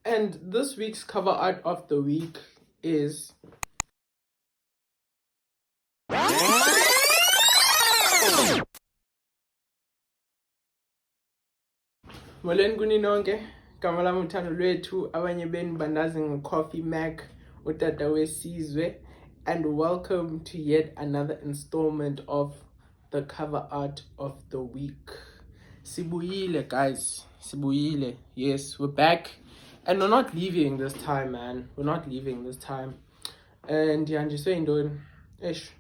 And this week's cover art of the week is molweni kuni nonke, gama lami uthando lwethu, abanye benu bandazi ngoCoffee Mac, utata wesizwe, and welcome to yet another installment of the cover art of the week. Sibuyile guys, sibuyile. Yes, we're back, and we're not leaving this time, man. We're not leaving this time. And yeah, I'm just saying, doing ish.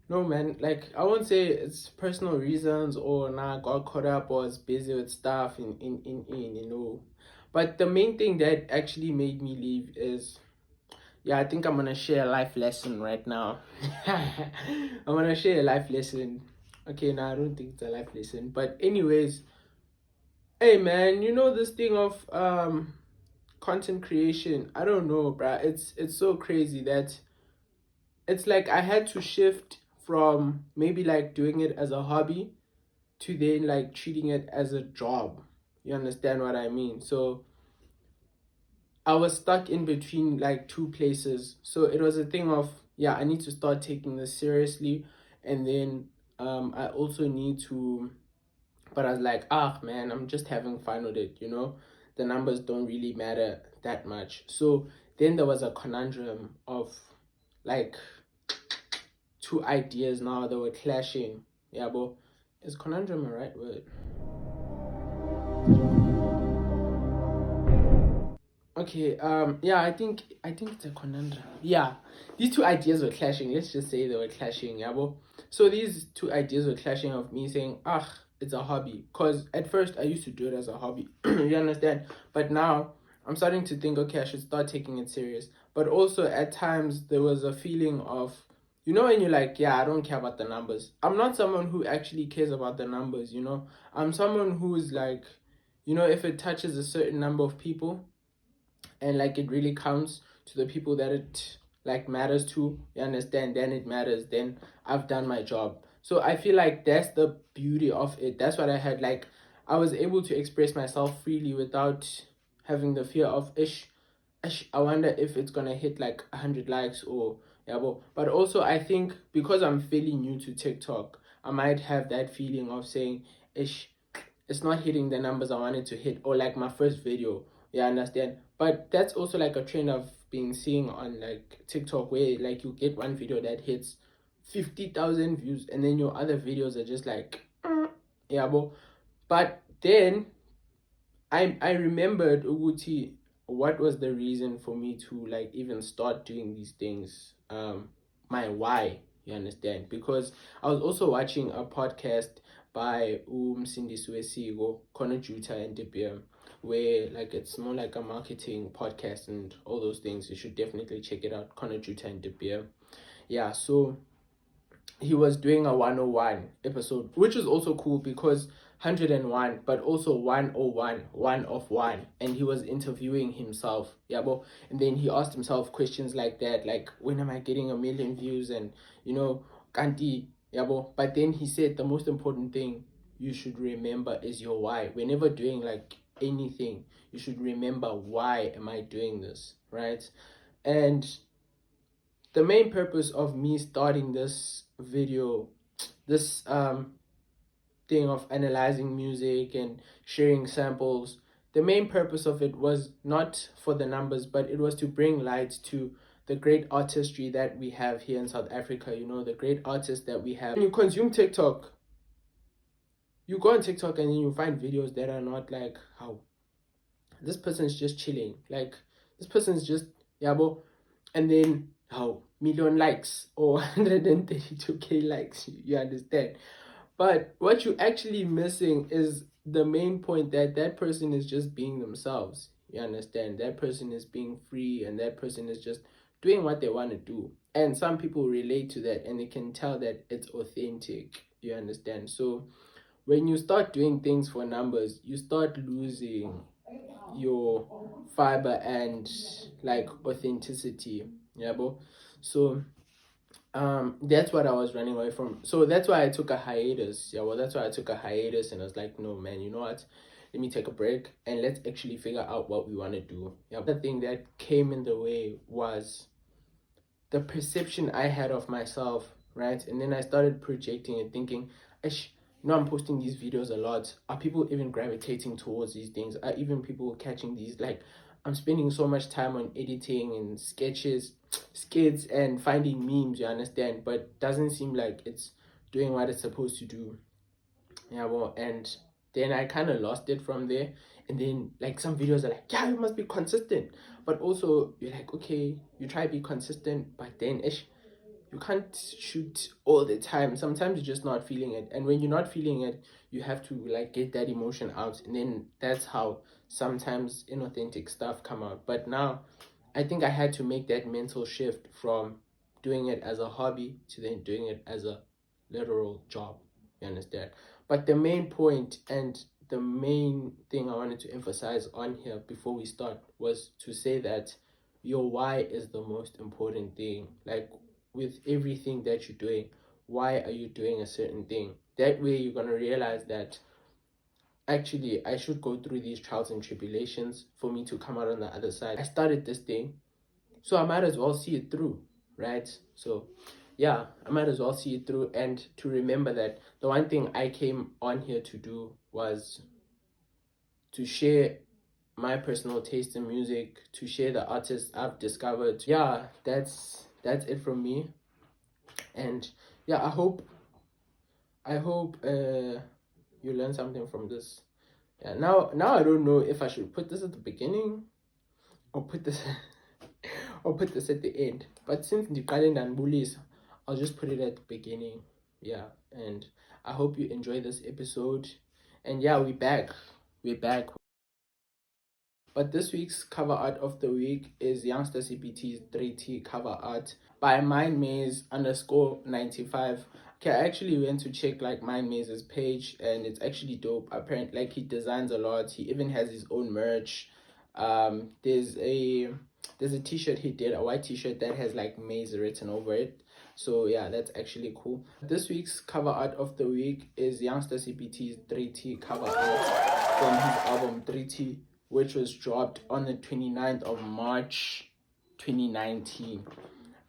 No man, like I won't say it's personal reasons or nah got caught up or was busy with stuff in. But the main thing that actually made me leave is, yeah, I think I'm gonna share a life lesson right now. I'm gonna share a life lesson. Okay, no, I don't think it's a life lesson. But anyways, hey man, this thing of content creation, I don't know, bruh. It's so crazy that it's like I had to shift from maybe like doing it as a hobby to then like treating it as a job. You understand what I mean? So I was stuck in between like two places. So it was a thing of, yeah, I need to start taking this seriously, and then I also need to, but I was like, man, I'm just having fun with it, the numbers don't really matter that much. So then there was a conundrum of like two ideas now that were clashing. Yeah, but is conundrum a right word? Okay, yeah, I think it's a conundrum. Yeah, these two ideas were clashing. Let's just say they were clashing, yeah, but so these two ideas were clashing of me saying, it's a hobby. Because at first I used to do it as a hobby. You understand? But now I'm starting to think, okay, I should start taking it serious. But also at times there was a feeling of, when you're like, yeah, I don't care about the numbers. I'm not someone who actually cares about the numbers, I'm someone who's like, if it touches a certain number of people and like it really counts to the people that it like matters to, you understand, then it matters, then I've done my job. So I feel like that's the beauty of it. That's what I had, like I was able to express myself freely without having the fear of I wonder if it's gonna hit like 100 likes or yeah, but also I think because I'm fairly new to TikTok, I might have that feeling of saying it's not hitting the numbers I wanted to hit, or like my first video, yeah, understand. But that's also like a trend I've been seeing on like TikTok, where like you get one video that hits 50,000 views and then your other videos are just like yeah, but then I remembered Uguti, what was the reason for me to like even start doing these things, my why, you understand? Because I was also watching a podcast by Sindisiwesigo, Connor Juta and DBM, where like it's more like a marketing podcast and all those things. You should definitely check it out, Connor Juta and DBM. Yeah, so he was doing a 101 episode, which is also cool because 101, but also 101, one of one, and he was interviewing himself, yeah, and then he asked himself questions like that, like when am I getting 1 million views, and kanti, yeah, but then he said the most important thing you should remember is your why. Whenever doing like anything, you should remember, why am I doing this, right? And the main purpose of me starting this video, this thing of analyzing music and sharing samples, the main purpose of it was not for the numbers, but it was to bring light to the great artistry that we have here in South Africa, the great artists that we have. When you consume TikTok, you go on TikTok and then you find videos that are not like, how this person's just chilling, like this person's just yabo, and then how million likes or 132k likes, you understand? But what you're actually missing is the main point, that that person is just being themselves, you understand? That person is being free, and that person is just doing what they want to do, and some people relate to that and they can tell that it's authentic, you understand? So when you start doing things for numbers, you start losing your fiber and like authenticity, yeah, bro. So that's what I was running away from. So that's why I took a hiatus, yeah, well, that's why I took a hiatus, and I was like, no man, you know what, let me take a break and let's actually figure out what we want to do. Yeah, the thing that came in the way was the perception I had of myself, right? And then I started projecting and thinking, Ish, I'm posting these videos a lot. Are people even gravitating towards these things? Are even people catching these? Like, I'm spending so much time on editing and sketches, skits, and finding memes, you understand? But doesn't seem like it's doing what it's supposed to do. Yeah, well, and then I kind of lost it from there. And then, like, some videos are like, yeah, you must be consistent. But also, you're like, okay, you try to be consistent, but then ish, you can't shoot all the time. Sometimes you're just not feeling it. And when you're not feeling it, you have to, like, get that emotion out. And then that's how sometimes inauthentic stuff come out. But now, I think I had to make that mental shift from doing it as a hobby to then doing it as a literal job. You understand? But the main point and the main thing I wanted to emphasize on here before we start was to say that your why is the most important thing. Like, with everything that you're doing, why are you doing a certain thing? That way you're going to realize that actually I should go through these trials and tribulations for me to come out on the other side. I started this thing, so I might as well see it through, right? So yeah, I might as well see it through, and to remember that the one thing I came on here to do was to share my personal taste in music, to share the artists I've discovered. Yeah, that's it from me. And yeah, I hope you learn something from this. Yeah, now I don't know if I should put this at the beginning or put this or put this at the end. But since the calendar and bullies, I'll just put it at the beginning. Yeah, and I hope you enjoy this episode. And yeah, we're back. We're back. But this week's cover art of the week is YoungstaCpt's 3T cover art by mindmaze underscore 95. Okay, I actually went to check like mindmaze's page and it's actually dope. Apparently, like, he designs a lot. He even has his own merch. There's a t-shirt he did, a white t-shirt that has like maze written over it. So yeah, that's actually cool. This week's cover art of the week is YoungstaCpt's 3T cover art from his album 3T, which was dropped on the 29th of March 2019,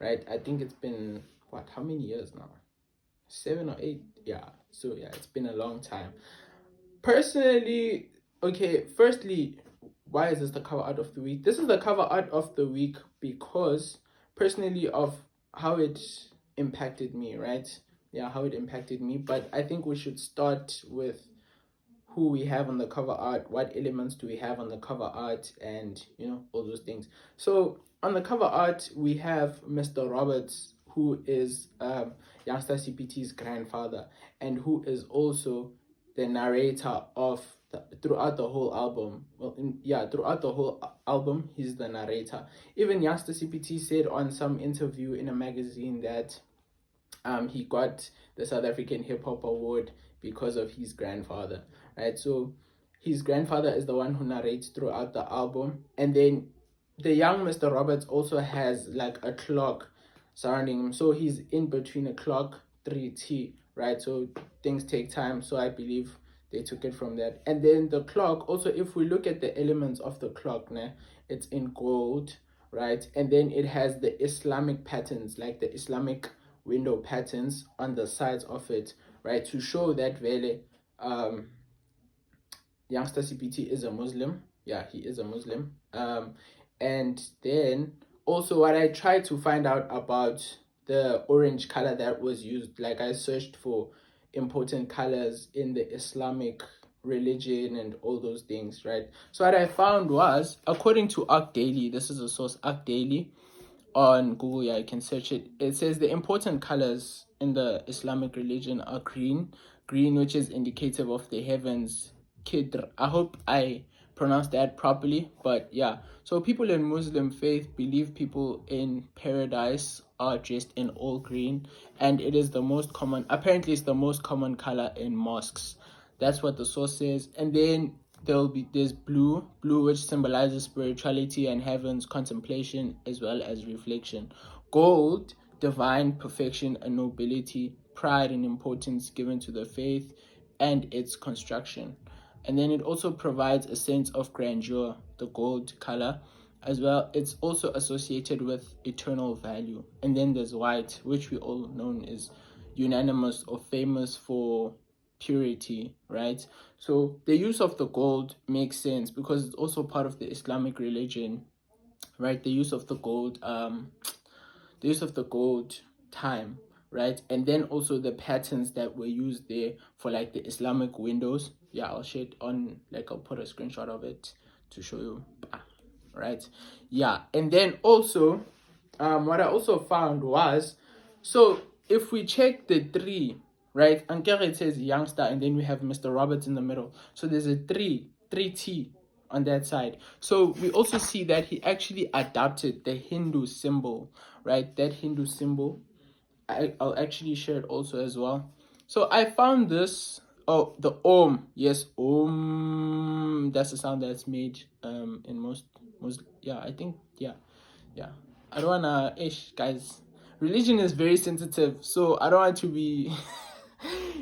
right? I think it's been, what, how many years now? 7 or 8? Yeah, so yeah, it's been a long time. Personally, okay, firstly, why is this the cover art of the week? This is the cover art of the week because, personally, of how it impacted me, right? Yeah, how it impacted me. But I think we should start with who we have on the cover art, what elements do we have on the cover art, and all those things. So on the cover art we have Mr. Roberts, who is YoungstaCpt's grandfather and who is also the narrator of throughout the whole album. Throughout the whole album he's the narrator. Even YoungstaCpt said on some interview in a magazine that he got the South African Hip Hop Award because of his grandfather, right? So his grandfather is the one who narrates throughout the album, and then the young Mr. Roberts also has like a clock surrounding him, so he's in between a clock 3T, right? So things take time, so I believe they took it from that. And then the clock also, if we look at the elements of the clock, it's in gold, right? And then it has the Islamic patterns, like the Islamic window patterns on the sides of it, right, to show that really YoungstaCpt is a Muslim. Yeah, he is a Muslim. And then also what I tried to find out about the orange color that was used, like I searched for important colors in the Islamic religion and all those things, right? So what I found was, according to Arc Daily, this is a source, Arc Daily, on Google, yeah, you can search it. It says the important colors in the Islamic religion are green, which is indicative of the heavens, Kidr. I hope I pronounced that properly, but yeah. So people in Muslim faith believe people in paradise are dressed in all green, and it is the most common, apparently it's the most common color in mosques. That's what the source says. And then there's blue which symbolizes spirituality and heaven's contemplation as well as reflection. Gold, divine perfection and nobility, pride and importance given to the faith and its construction. And then it also provides a sense of grandeur, the gold color, as well. It's also associated with eternal value. And then there's white, which we all know is unanimous or famous for purity, right? So the use of the gold makes sense because it's also part of the Islamic religion, right? The use of the gold, time, right? And then also the patterns that were used there for like the Islamic windows. Yeah, I'll share it on, like I'll put a screenshot of it to show you, right? Yeah, and then also what I also found was, so if we check the three, right, Ankara, it says youngster, and then we have Mr. Roberts in the middle, so there's a 3T on that side. So we also see that he actually adapted the Hindu symbol, right? That Hindu symbol, I'll actually share it also as well. So I found this, oh, the Om, yes, Om, that's the sound that's made in most, yeah, I think, yeah. I don't wanna, guys, religion is very sensitive, so I don't want to be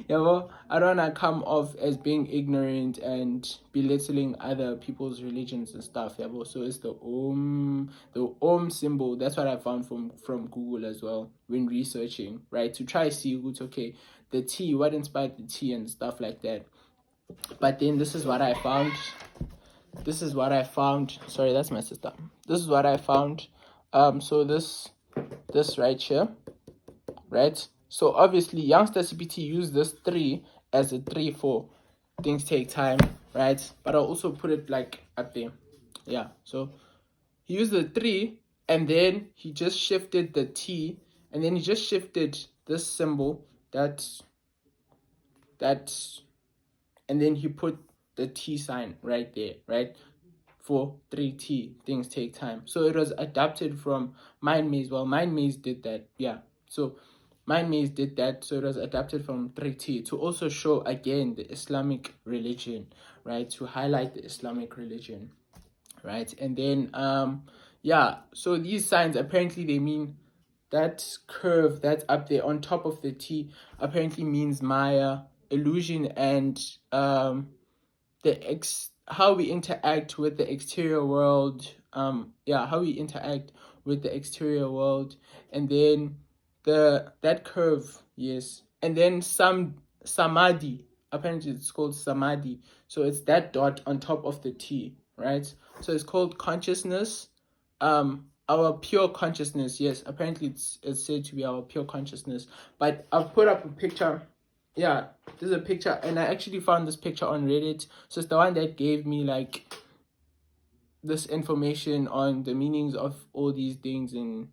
I don't wanna come off as being ignorant and belittling other people's religions and stuff, so it's the Om symbol. That's what I found from Google as well when researching, right, to try to see who's okay, the T, what inspired the T and stuff like that. But then this is what I found. Sorry, that's my sister. This is what I found. So this right here, right? So obviously YoungstaCpt used this 3 as a 3 for things take time, right? But I'll also put it like up there. Yeah, so he used the 3 and then he just shifted the T, and then he just shifted this symbol that and then he put the T sign right there, right? For 3T, things take time. So it was adapted from Mind Maze. Well, Mind Maze did that, yeah. So Mind Maze did that, so it was adapted from 3T to also show again the Islamic religion, right? To highlight the Islamic religion, right? And then yeah, so these signs apparently they mean that curve that's up there on top of the T apparently means Maya, illusion, and how we interact with the exterior world, how we interact with the exterior world. And then that curve, yes, and then samadhi, apparently it's called samadhi, so it's that dot on top of the T, right? So it's called consciousness, our pure consciousness. Yes, apparently it's said to be our pure consciousness. But I've put up a picture. Yeah, there's a picture, and I actually found this picture on Reddit. So it's the one that gave me like this information on the meanings of all these things. And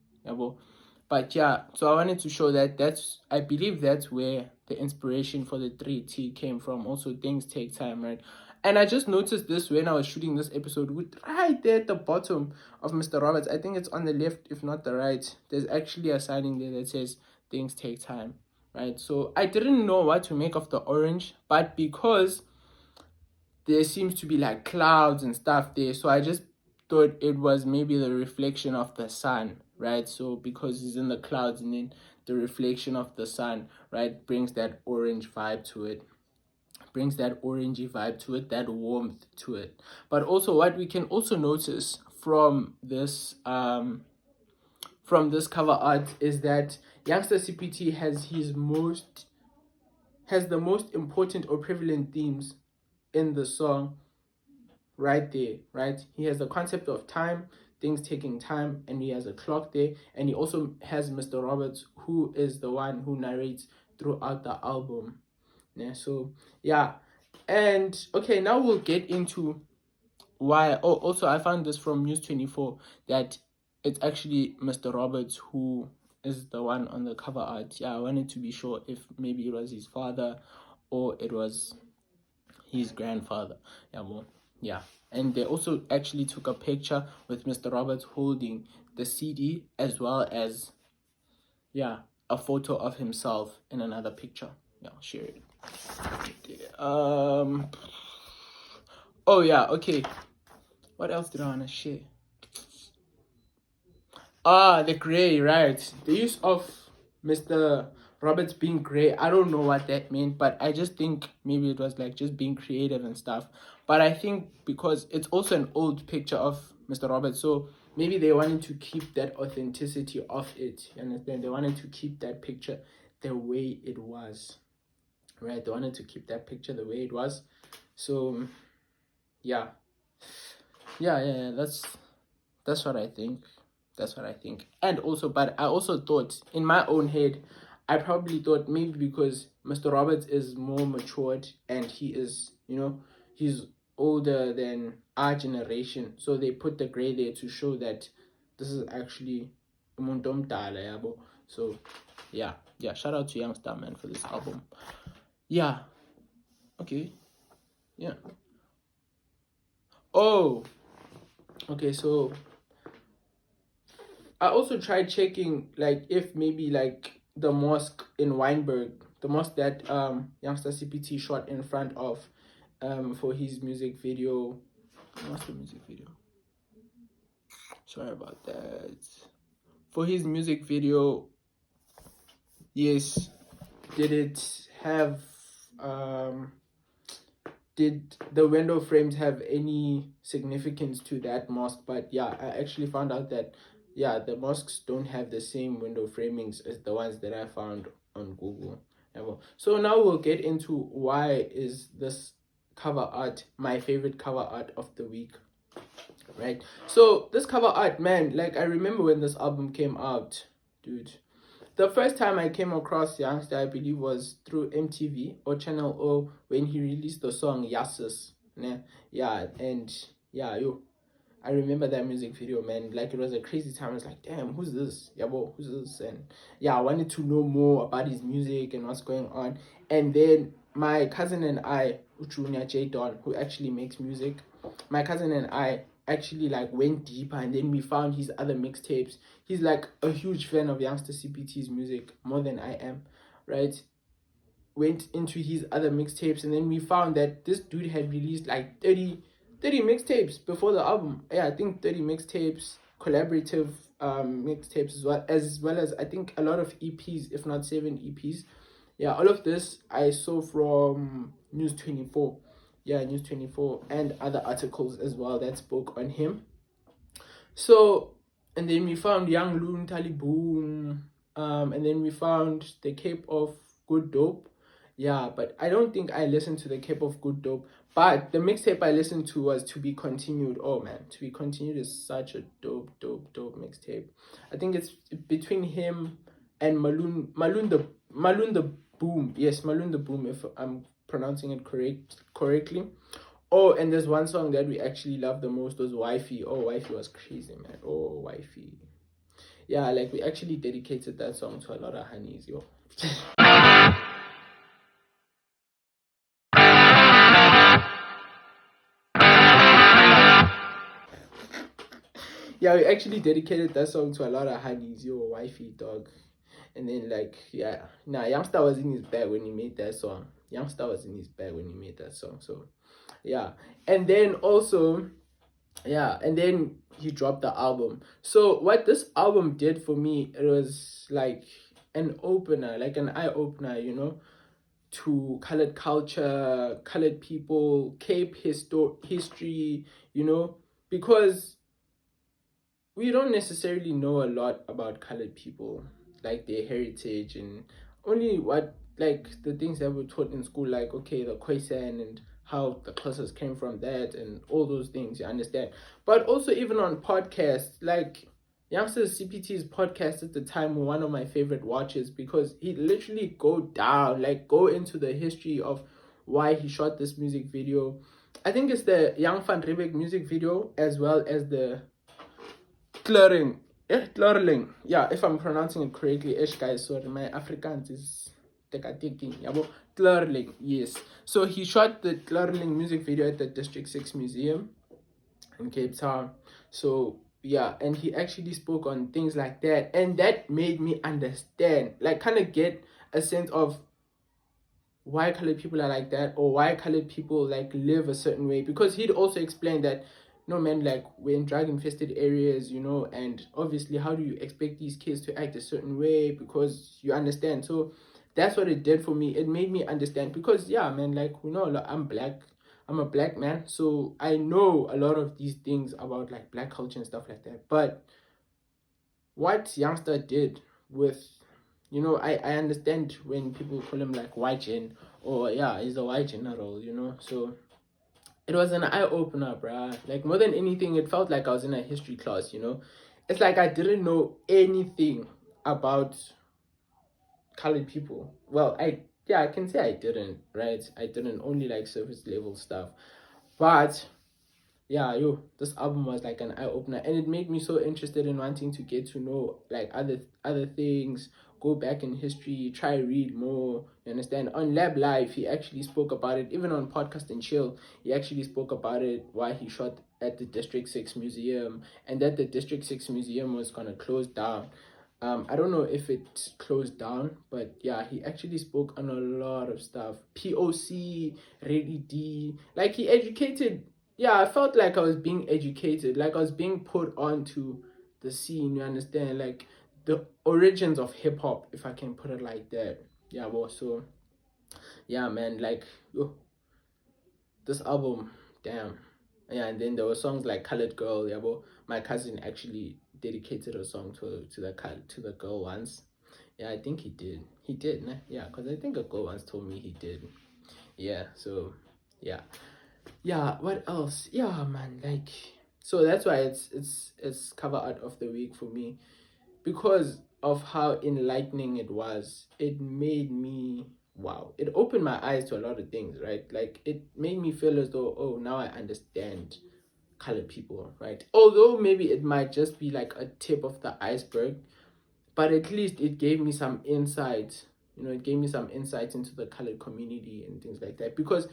but yeah, so I wanted to show that I believe that's where the inspiration for the 3T came from. Also, things take time, right? And I just noticed this when I was shooting this episode, with right there at the bottom of Mr. Roberts, I think it's on the left, if not the right, there's actually a signing there that says things take time, right? So I didn't know what to make of the orange, but because there seems to be like clouds and stuff there, so I just thought it was maybe the reflection of the sun, right? So because he's in the clouds, and then the reflection of the sun, right, brings that orange vibe to it, that warmth to it. But also what we can also notice from this cover art is that YoungstaCpt has the most important or prevalent themes in the song right there, right? He has the concept of time, things taking time, and he has a clock there, and he also has Mr. Roberts, who is the one who narrates throughout the album. Yeah, so yeah. And okay, now we'll get into why. Oh, also I found this from News24 that it's actually Mr. Roberts who is the one on the cover art. Yeah, I wanted to be sure if maybe it was his father or it was his grandfather. Yeah. And they also actually took a picture with Mr. Roberts holding the CD, as well as a photo of himself in another picture. Yeah, I'll share it. Oh yeah, okay. What else did I want to share? The gray, right? The use of Mr. Roberts being gray. I don't know what that meant, but I just think maybe it was like just being creative and stuff. But I think because it's also an old picture of Mr. Roberts, so maybe they wanted to keep that authenticity of it. You understand? They wanted to keep that picture the way it was, right? They wanted to keep that picture the way it was. So yeah, that's what I think. That's what I think. And also, but I also thought in my own head, I probably thought maybe because Mr. Roberts is more matured and he is, he's older than our generation. So they put the gray there to show that this is actually umuntu omdala, yabo. So yeah. Shout out to Youngsta, man, for this album. Yeah. Okay. Yeah. Oh. Okay, so I also tried checking like if maybe like the mosque in Weinberg, the mosque that Youngsta CPT shot in front of for his music video. What's the music video? Sorry about that. For his music video, yes, did it have did the window frames have any significance to that mosque? But yeah, I actually found out that yeah, the mosques don't have the same window framings as the ones that I found on Google. So now we'll get into why is this cover art my favorite cover art of the week, right? So this cover art, man, like I remember when this album came out, dude. The first time I came across Youngsta, I believe, was through MTV or Channel O when he released the song Yassus. Yeah, and yeah, I remember that music video, man. Like it was a crazy time. I was like, damn, who's this? Yeah, well, who's this? And yeah, I wanted to know more about his music and what's going on. And then my cousin and I, Junior J Don, who actually makes music, my cousin and I actually like went deeper, and then we found his other mixtapes. He's like a huge fan of Youngsta CPT's music, more than I am, right? Went into his other mixtapes, and then we found that this dude had released like 30 mixtapes before the album. Yeah, I think 30 mixtapes, collaborative mixtapes, as well as I think a lot of EPs, if not 7 EPs. Yeah, all of this I saw from News 24. Yeah, News 24 and other articles as well that spoke on him. So, and then we found Young Loon Taliboon, and then we found the Cape of Good Dope. Yeah, but I don't think I listened to the Cape of Good Dope. But the mixtape I listened to was To Be Continued. Oh man, To Be Continued is such a dope mixtape. I think it's between him and Malun the Boom. Yes, Malun the Boom, if I'm pronouncing it correctly. Oh, and there's one song that we actually love the most was Wifey. Oh, Wifey was crazy, man. Oh, Wifey. Yeah, like we actually dedicated that song to a lot of honeys, yo. Yeah, we actually dedicated that song to a lot of honeys, yo, Wifey, dog. And then like, yeah, Youngsta was in his bag when he made that song. Youngsta was in his bag when he made that song. So yeah. And then also, yeah, and then he dropped the album. So what this album did for me, it was like an opener, like an eye opener, to colored culture, colored people, Cape history, because we don't necessarily know a lot about colored people, like their heritage, and only what like the things that were taught in school, like okay, the Khoisan and how the classes came from that and all those things, you understand. But also even on podcasts, like Youngsta CPT's podcast at the time were one of my favorite watches because he literally go into the history of why he shot this music video. I think it's the Young Van Riebeck music video as well as the Klering. Yeah, if I'm pronouncing it correctly, guys, sorry, my Afrikaans is Klering, yes. So he shot the Klering music video at the District 6 Museum in Cape Town. So yeah, and he actually spoke on things like that, and that made me understand, like kind of get a sense of why colored people are like that, or why colored people like live a certain way, because he'd also explained that no man, like we're in drug infested areas, and obviously how do you expect these kids to act a certain way, because you understand. So that's what it did for me. It made me understand, because yeah, man, like, we know, I'm black, I'm a black man, so I know a lot of these things about like black culture and stuff like that. But what YoungSta did with, I understand when people call him like white gen, or yeah, he's a white general, so it was an eye opener, bruh. Like, more than anything, it felt like I was in a history class, It's like I didn't know anything about colored people. Well, I can say I didn't, right? I didn't, only like surface level stuff. But yeah, this album was like an eye opener, and it made me so interested in wanting to get to know like other things, go back in history, try read more. You understand? On Lab Live, he actually spoke about it. Even on Podcast and Chill, he actually spoke about it, why he shot at the District 6 Museum, and that the District 6 Museum was gonna close down. I don't know if it closed down, but yeah, he actually spoke on a lot of stuff. POC, Ready D, like he educated. Yeah, I felt like I was being educated, like I was being put onto the scene, you understand? Like the origins of hip hop, if I can put it like that. Yeah, well, so yeah, man, like, this album, damn. Yeah, and then there were songs like Colored Girl. Yeah, well, my cousin actually dedicated a song to the girl once. Yeah, I think he did. He did, nah? Yeah, because I think a girl once told me he did. Yeah, so yeah. Yeah, what else? Yeah, man, like, so that's why it's cover art of the week for me, because of how enlightening it was. It made me, wow, it opened my eyes to a lot of things, right? Like, it made me feel as though, oh, now I understand colored people, right? Although maybe it might just be like a tip of the iceberg, but at least it gave me some insight. It gave me some insights into the colored community and things like that, because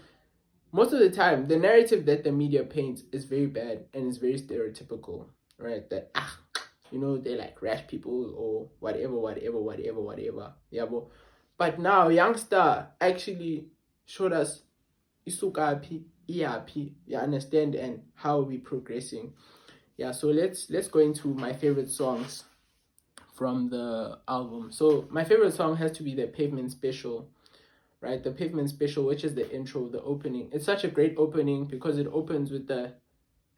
most of the time the narrative that the media paints is very bad and is very stereotypical, right? That they're like rash people or whatever. Yeah, but now YoungSta actually showed us isukaphi, iyaphi, you understand, and how we progressing. Yeah, so let's go into my favorite songs from the album. So my favorite song has to be the Pavement Special, right? The Pavement Special, which is the intro, the opening. It's such a great opening because it opens with the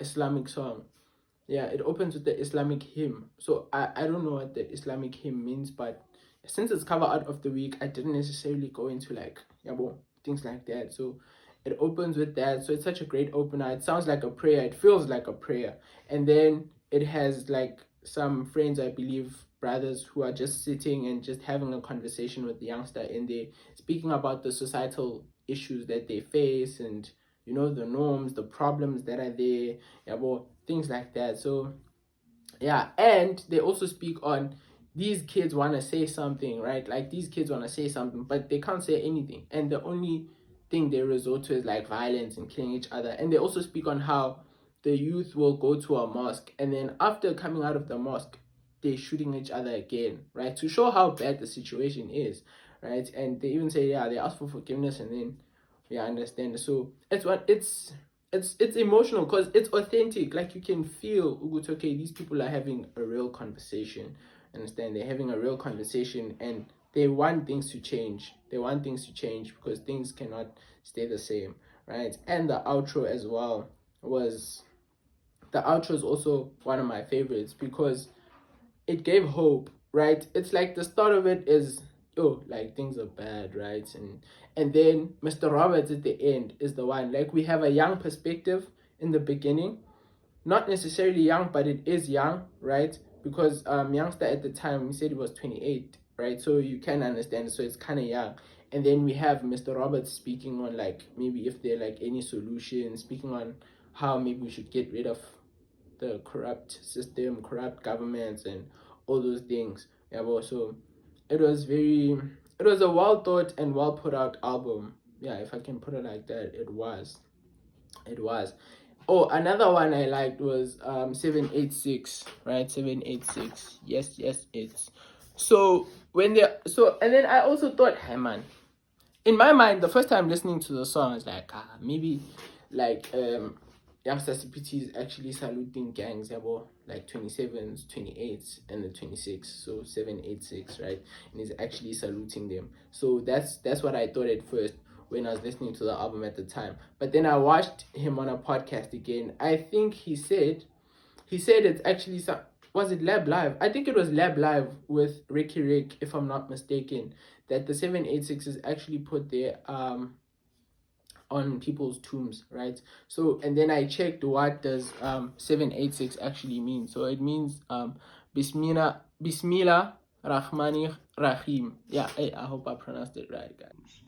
Islamic song. Yeah, it opens with the Islamic hymn. So I don't know what the Islamic hymn means, but since it's cover art of the week, I didn't necessarily go into like, things like that. So it opens with that. So it's such a great opener. It sounds like a prayer. It feels like a prayer. And then it has like some friends, I believe, brothers, who are just sitting and just having a conversation with the YoungSta in there, speaking about the societal issues that they face, and the norms, the problems that are there, things like that. So yeah, and they also speak on these kids want to say something, right? Like, these kids want to say something, but they can't say anything, and the only thing they resort to is like violence and killing each other. And they also speak on how the youth will go to a mosque, and then after coming out of the mosque, they're shooting each other again, right? To show how bad the situation is, right? And they even say, yeah, they ask for forgiveness, and then understand. So it's emotional because it's authentic. Like, you can feel, okay, these people are having a real conversation. Understand? They're having a real conversation, and they want things to change. They want things to change because things cannot stay the same, right? And the outro as well is also one of my favorites because it gave hope, right? It's like the start of it is, like, things are bad, right? And then Mr. Roberts at the end is the one. Like, we have a young perspective in the beginning, not necessarily young, but it is young, right? Because YoungSta at the time, he said he was 28, right? So you can understand. So it's kind of young. And then we have Mr. Roberts speaking on, like, maybe if there are like any solutions, speaking on how maybe we should get rid of the corrupt system, corrupt governments, and all those things. Yeah, well, so it was a well thought and well put out album. Yeah, if I can put it like that, it was. Oh, another one I liked was 786, right? 786. Yes, it's. So and then I also thought, hey man, in my mind, the first time listening to the song, I was like, maybe like Youngster CPT is actually saluting gangs, yabo, like 27s, 28s, and the 26. So 786, right? And he's actually saluting them. So that's what I thought at first when I was listening to the album at the time. But then I watched him on a podcast again. I think he said it's actually some, was it Lab Live? I think it was Lab Live with Ricky Rick, if I'm not mistaken, that the 786 is actually put there on people's tombs, right? So, and then I checked what does 786 actually mean. So it means Bismillah Rahmani Rahim. Yeah, hey, I hope I pronounced it right, guys.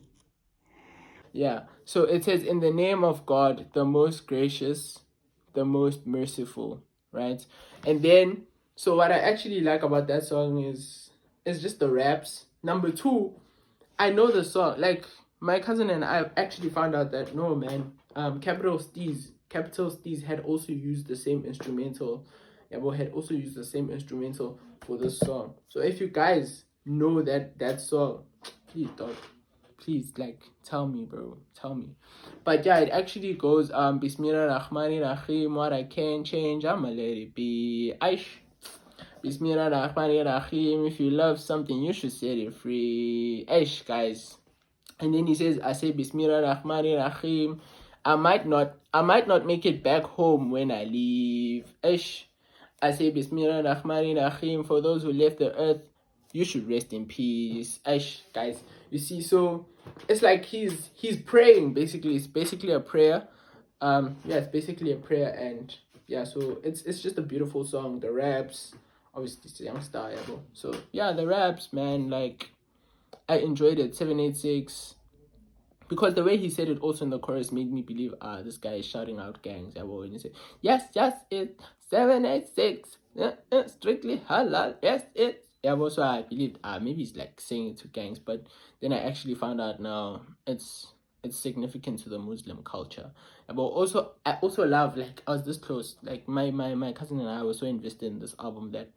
Yeah. So it says, in the name of God, the most gracious, the most merciful, right? And then, so what I actually like about that song is just the raps. Number two, I know the song. Like, my cousin and I actually found out that no, man, Capital Steez had also used the same instrumental. Yeah, well, had also used the same instrumental for this song. So if you guys know that song, please don't. Please, like, tell me, bro. Tell me. But yeah, it actually goes Bismillah Rahmani Rahim. What I can change, I'ma let it be. Aish. Bismillah Rahmani Rahim. If you love something, you should set it free. Aish, guys. And then he says, I say Bismillah Rahmani Rahim. I might not make it back home when I leave. Aish. I say Bismillah Rahmani Rahim. For those who left the earth, you should rest in peace. Aish, guys. You see, so it's like he's praying, basically. It's basically a prayer. Yeah, it's basically a prayer. And yeah, so it's just a beautiful song. The raps, obviously it's YoungSta, yeah, bro. So yeah, the raps, man, like, I enjoyed it. 786, because the way he said it also in the chorus made me believe this guy is shouting out gangs. Yeah, well, when he said, yes, it's 786, strictly halal, yes, it's, yeah, well, so I believed maybe he's like saying it to gangs, but then I actually found out now it's significant to the Muslim culture. But also, I also love, like, I was this close, like my cousin and I were so invested in this album that,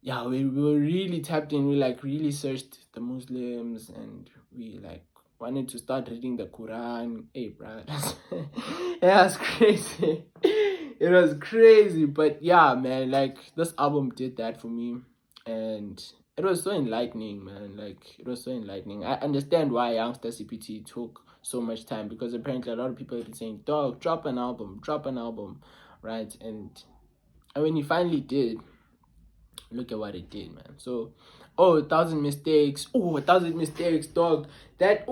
yeah, we were really tapped in. We like really searched the Muslims, and we like wanted to start reading the Quran. Hey, bro, it was crazy. It was crazy, but yeah, man, like, this album did that for me, and it was so enlightening, man. Like, it was so enlightening. I understand why YoungstaCpt took so much time, because apparently a lot of people have been saying, dog, drop an album, right? And when he finally did, look at what it did, man. So, 1,000 mistakes. Oh, 1,000 mistakes, dog. That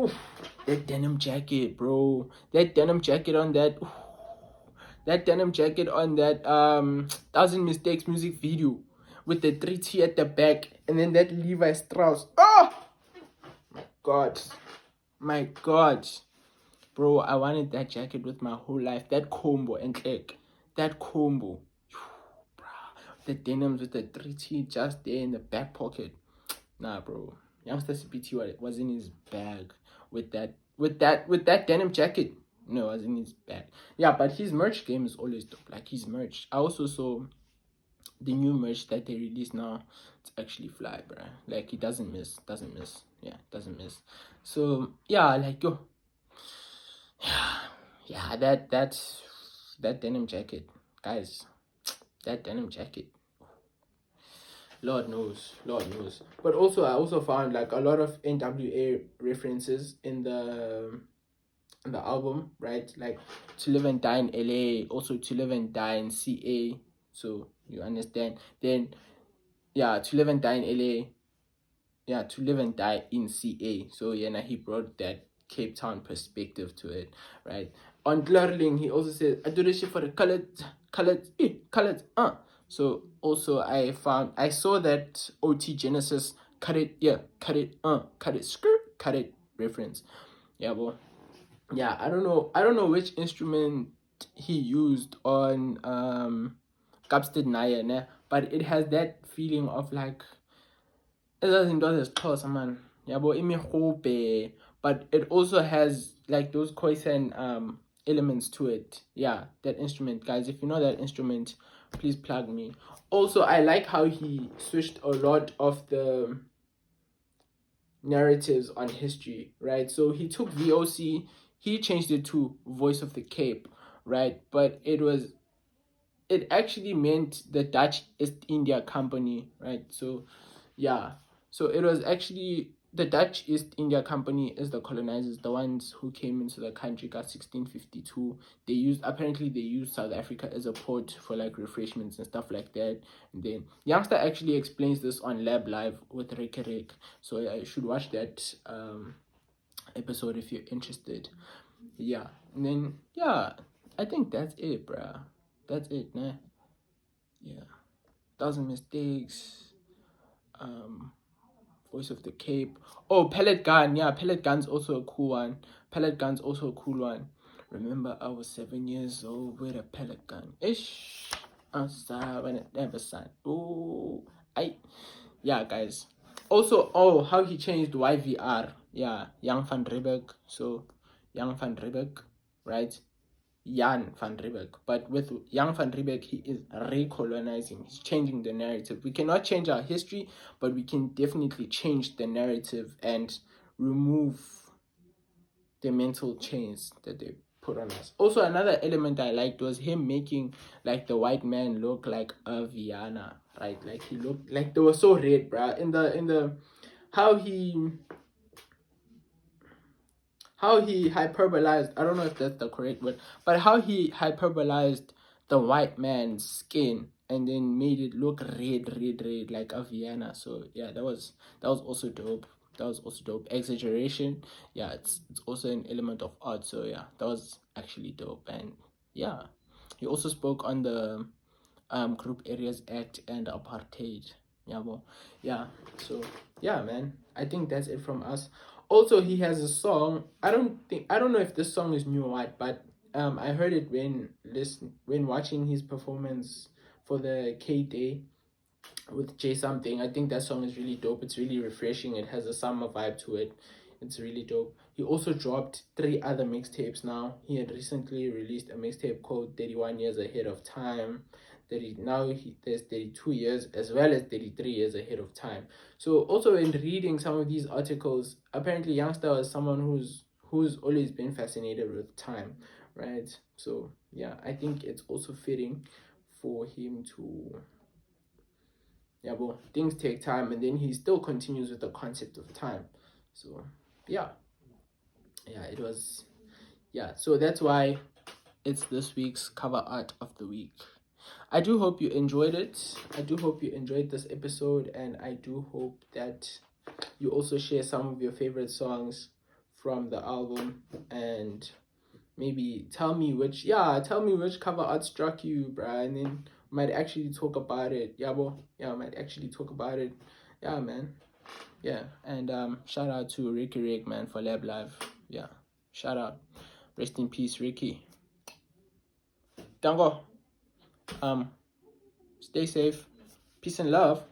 denim jacket, bro. That denim jacket on that. That denim jacket on that 1,000 mistakes music video with the 3T at the back, and then that Levi Strauss. Oh my god, bro. I wanted that jacket with my whole life. That combo and click, that combo. The denims with the 3T just there in the back pocket. Nah, bro. YoungstaCpt was in his bag with that denim jacket. No, it was in his bag. Yeah, but his merch game is always dope. Like, his merch. I also saw the new merch that they released now. It's actually fly, bro. Like, he doesn't miss. Yeah, doesn't miss. So yeah, like, yo. Yeah, that denim jacket, guys. That denim jacket. Lord knows. But also, I also found like a lot of NWA references in the album, right? Like, To Live and Die in LA, also To Live and Die in CA. So you understand. Then yeah, To Live and Die in LA. Yeah, To Live and Die in CA. So yeah, now he brought that Cape Town perspective to it, right? On Glurling, he also said, I do this shit for the colored. So also I saw that OT Genesis cut it reference. Yeah, well, yeah, I don't know which instrument he used on Gabstead Naya, ne? But it has that feeling of like, it doesn't do this close, man. Yeah, but it also has like those Khoisan elements to it. Yeah, that instrument, guys. If you know that instrument, please plug me. Also, I like how he switched a lot of the narratives on history, right? So he took VOC, he changed it to Voice of the Cape, right? But it actually meant the Dutch East India Company, right? So yeah, so it was actually the Dutch East India Company is the colonizers, the ones who came into the country got 1652. They used South Africa as a port for like refreshments and stuff like that. And then Youngster actually explains this on Lab Live with Rick. So yeah, you should watch that episode if you're interested. Yeah, and then yeah, I think that's it, bruh. That's it, nah. Yeah, Thousand Mistakes. Voice of the Cape. Oh, Pellet Gun. Yeah, Pellet Gun's also a cool one. Pellet Gun's also a cool one. Remember, I was 7 years old with a pellet gun. Ish. Outside when it never sun. Oh, yeah, guys. Also, oh, how he changed YVR. Yeah, Young Van Riebeck. So, Young Van Riebeck, right? Jan van Riebeck. But with Jan van Riebeck, he is recolonizing. He's changing the narrative. We cannot change our history, but we can definitely change the narrative and remove the mental chains that they put on us. Also, another element I liked was him making like the white man look like a Vienna, right? Like he looked like they were so red, bruh. In the how he hyperbolized, I don't know if that's the correct word, but how he hyperbolized the white man's skin and then made it look red like a Vienna. So yeah, that was also dope. That was also dope. Exaggeration, yeah, it's also an element of art. So yeah, that was actually dope. And yeah, he also spoke on the Group Areas Act and apartheid. Yeah, well, yeah. So yeah, man, I think that's it from us. Also, he has a song. I don't know if this song is new or what, but I heard it when watching his performance for the K Day with J something. I think that song is really dope. It's really refreshing. It has a summer vibe to it. It's really dope. He also dropped 3 other mixtapes now. He had recently released a mixtape called 31 Years Ahead of Time. There's 32 years as well as 33 years ahead of time. So also in reading some of these articles, apparently Youngsta is someone who's always been fascinated with time, right? So yeah, I think it's also fitting for him to, yeah, well, things take time, and then he still continues with the concept of time. So yeah, it was, yeah, so that's why it's this week's cover art of the week. I do hope you enjoyed it. I do hope you enjoyed this episode, and I do hope that you also share some of your favorite songs from the album, and maybe tell me which cover art struck you, bruh, and then might actually talk about it. Yeah, well, yeah, I might actually talk about it. Yeah, man. Yeah, and shout out to Rick, man, for Lab Live. Yeah, shout out. Rest in peace, Ricky. Dango. Stay safe. Peace and love.